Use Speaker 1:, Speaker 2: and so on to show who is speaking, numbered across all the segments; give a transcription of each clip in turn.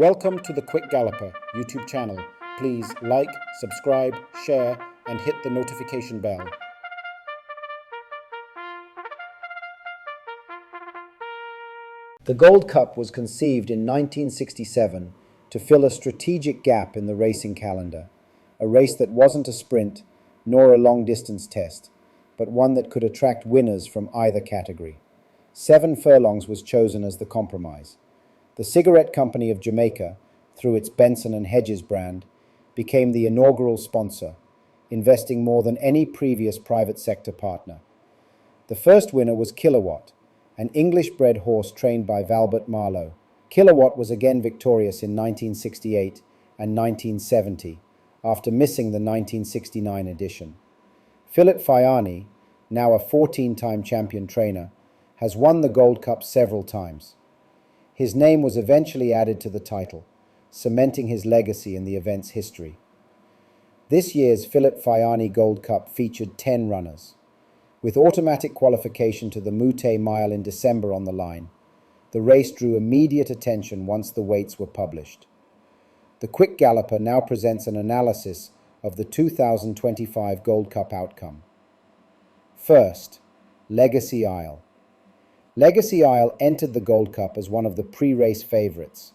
Speaker 1: Welcome to the Quick Galloper YouTube channel. Please like, subscribe, share, and hit the notification bell. The Gold Cup was conceived in 1967 to fill a strategic gap in the racing calendar, a race that wasn't a sprint nor a long-distance test, but one that could attract winners from either category. 7 furlongs was chosen as the compromise. The Cigarette Company of Jamaica, through its Benson and Hedges brand, became the inaugural sponsor, investing more than any previous private sector partner. The first winner was Kilowatt, an English-bred horse trained by Mouttet Mile. Kilowatt was again victorious in 1968 and 1970, after missing the 1969 edition. Philip Feanny, now a 14-time champion trainer, has won the Gold Cup several times. His name was eventually added to the title, cementing his legacy in the event's history. This year's Philip Feanny Gold Cup featured 10 runners. With automatic qualification to the Mouttet Mile in December on the line, the race drew immediate attention once the weights were published. The Quick Galloper now presents an analysis of the 2025 Gold Cup outcome. First, Legacy Isle. Legacy Isle entered the Gold Cup as one of the pre-race favourites.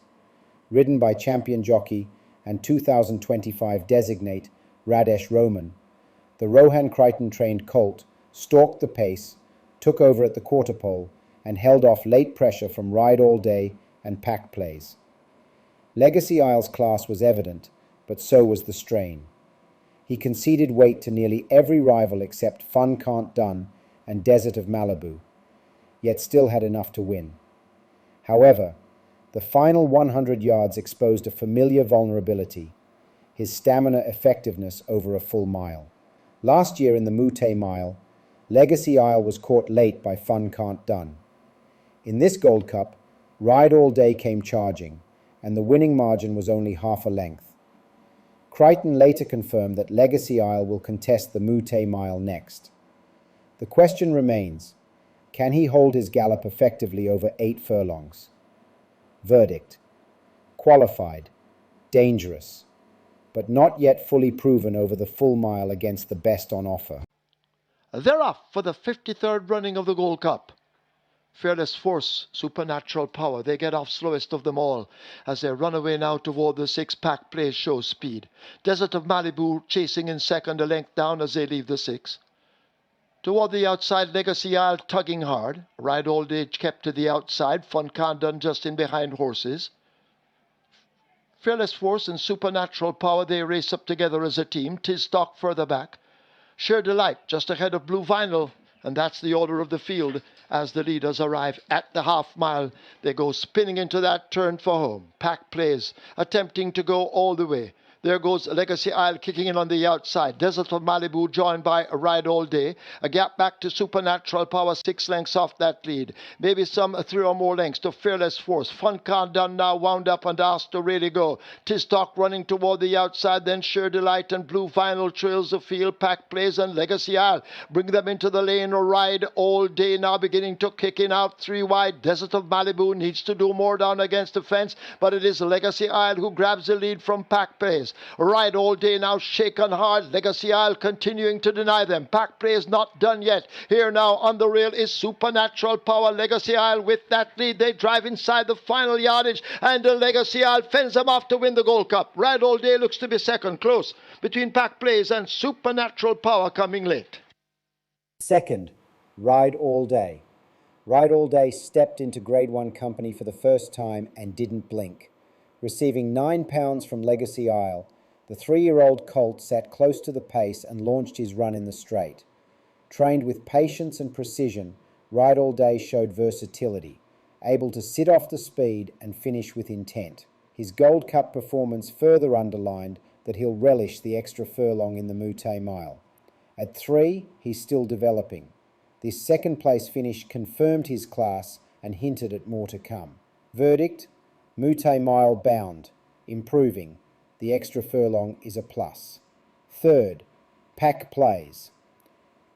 Speaker 1: Ridden by champion jockey and 2025 designate Radesh Roman, the Rohan Crichton-trained colt stalked the pace, took over at the quarter pole, and held off late pressure from Ride All Day and Pack Plays. Legacy Isle's class was evident, but so was the strain. He conceded weight to nearly every rival except Fun Can't Done and Desert of Malibu, yet still had enough to win. However, the final 100 yards exposed a familiar vulnerability: his stamina effectiveness over a full mile. Last year in the Mouttet Mile, Legacy Isle was caught late by Fun Can't Done. In this Gold Cup, Ride All Day came charging, and the winning margin was only half a length. Crichton later confirmed that Legacy Isle will contest the Mouttet Mile next. The question remains: can he hold his gallop effectively over 8 furlongs? Verdict: qualified, dangerous, but not yet fully proven over the full mile against the best on offer.
Speaker 2: They're off for the 53rd running of the Gold Cup. Fearless Force, Supernatural Power, they get off slowest of them all as they run away now toward the 6-pack place show speed. Desert of Malibu chasing in second, a length down as they leave the 6. Toward the outside, Legacy Isle tugging hard. Ride All Day kept to the outside. Fun Can't Done just in behind horses. Fearless Force and Supernatural Power, they race up together as a team. Tis Stock further back. Sheer Delight just ahead of Blue Vinyl. And that's the order of the field as the leaders arrive at the half mile. They go spinning into that turn for home. Pack Plays, attempting to go all the way. There goes Legacy Isle kicking in on the outside. Desert of Malibu joined by Ride All Day. A gap back to Supernatural Power, 6 lengths off that lead. Maybe some 3 or more lengths to Fearless Force. Fun Can't Done now wound up and asked to really go. Tis Stock running toward the outside. Then Sheer Delight and Blue Vinyl trails the field. Pack Plays and Legacy Isle bring them into the lane. Ride All Day now beginning to kick in out 3 wide. Desert of Malibu needs to do more down against the fence, but it is Legacy Isle who grabs the lead from Pack Plays. Ride All Day now shaken hard. Legacy Isle continuing to deny them. Pack Plays not done yet. Here now on the rail is Supernatural Power. Legacy Isle with that lead. They drive inside the final yardage, and Legacy Isle fends them off to win the Gold Cup. Ride All Day looks to be second, close between Pack Plays and Supernatural Power coming late.
Speaker 1: Second, Ride All Day. Ride All Day stepped into Grade 1 company for the first time and didn't blink. Receiving £9 from Legacy Isle, the 3-year-old colt sat close to the pace and launched his run in the straight. Trained with patience and precision, Ride All Day showed versatility, able to sit off the speed and finish with intent. His Gold Cup performance further underlined that he'll relish the extra furlong in the Mouttet Mile. At 3, he's still developing. This second-place finish confirmed his class and hinted at more to come. Verdict: Mouttet Mile bound, improving. The extra furlong is a plus. Third, Pack Plays.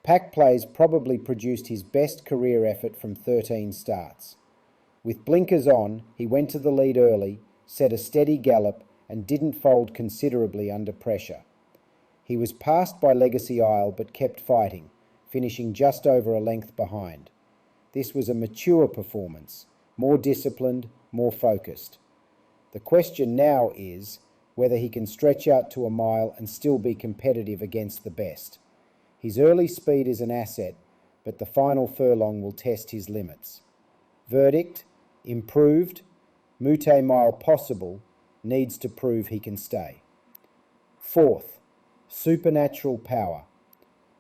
Speaker 1: Pack Plays probably produced his best career effort from 13 starts. With blinkers on, he went to the lead early, set a steady gallop, and didn't fold considerably under pressure. He was passed by Legacy Isle but kept fighting, finishing just over a length behind. This was a mature performance, more disciplined, more focused. The question now is whether he can stretch out to a mile and still be competitive against the best. His early speed is an asset, but the final furlong will test his limits. Verdict: improved. Mouttet Mile possible. Needs to prove he can stay. Fourth, Supernatural Power.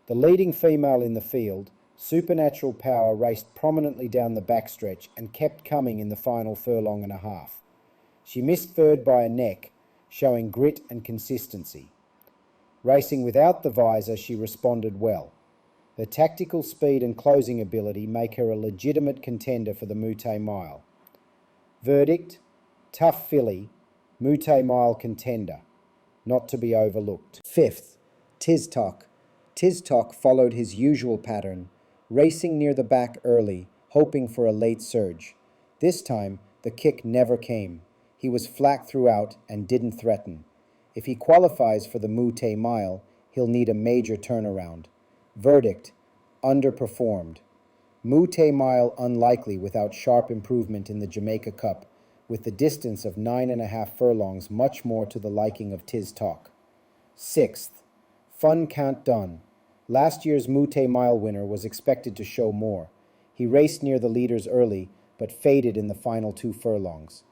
Speaker 1: The leading female in the field, Supernatural Power, raced prominently down the backstretch and kept coming in the final furlong and a half. She missed third by a neck, showing grit and consistency. Racing without the visor, she responded well. Her tactical speed and closing ability make her a legitimate contender for the Mouttet Mile. Verdict: tough filly, Mouttet Mile contender, not to be overlooked. Fifth, Tiztok. Tiztok followed his usual pattern, racing near the back early, hoping for a late surge. This time, the kick never came. He was flat throughout and didn't threaten. If he qualifies for the Mouttet Mile, he'll need a major turnaround. Verdict: underperformed. Mouttet Mile unlikely without sharp improvement in the Jamaica Cup, with the distance of 9.5 furlongs much more to the liking of Tiztok. Sixth, Fun Can't Done. Last year's Mouttet Mile winner was expected to show more. He raced near the leaders early, but faded in the final 2 furlongs.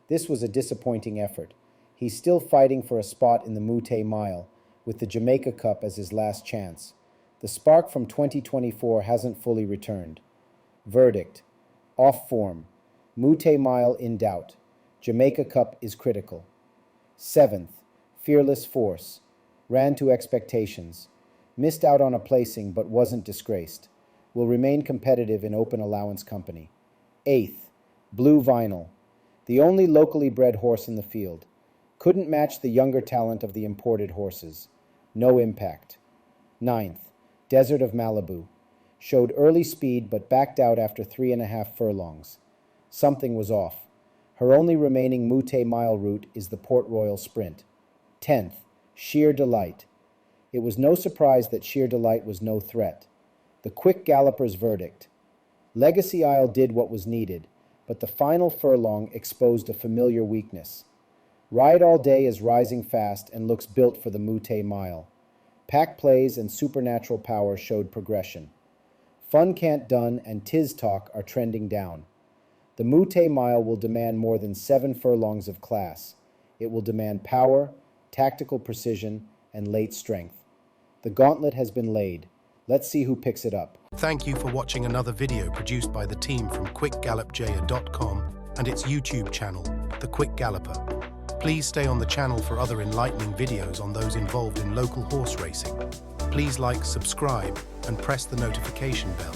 Speaker 1: This was a disappointing effort. He's still fighting for a spot in the Mouttet Mile, with the Jamaica Cup as his last chance. The spark from 2024 hasn't fully returned. Verdict: off form. Mouttet Mile in doubt. Jamaica Cup is critical. Seventh, Fearless Force. Ran to expectations. Missed out on a placing but wasn't disgraced. Will remain competitive in open allowance company. Eighth, Blue Vinyl. The only locally bred horse in the field. Couldn't match the younger talent of the imported horses. No impact. Ninth, Desert of Malibu. Showed early speed but backed out after 3.5 furlongs. Something was off. Her only remaining Mouttet Mile route is the Port Royal Sprint. 10th, Sheer Delight. It was no surprise that Sheer Delight was no threat. The quick Galloper's verdict. Legacy Isle did what was needed, but the final furlong exposed a familiar weakness. Ride All Day is rising fast and looks built for the Mouttet Mile. Pack plays and supernatural power showed progression. Fun Can't Done and Tiztok are trending down. The Mouttet Mile will demand more than 7 furlongs of class. It will demand power, tactical precision, and late strength. The gauntlet has been laid. Let's see who picks it up.
Speaker 3: Thank you for watching another video produced by the team from quickgallopjaya.com and its YouTube channel, The Quick Galloper. Please stay on the channel for other enlightening videos on those involved in local horse racing. Please like, subscribe, and press the notification bell.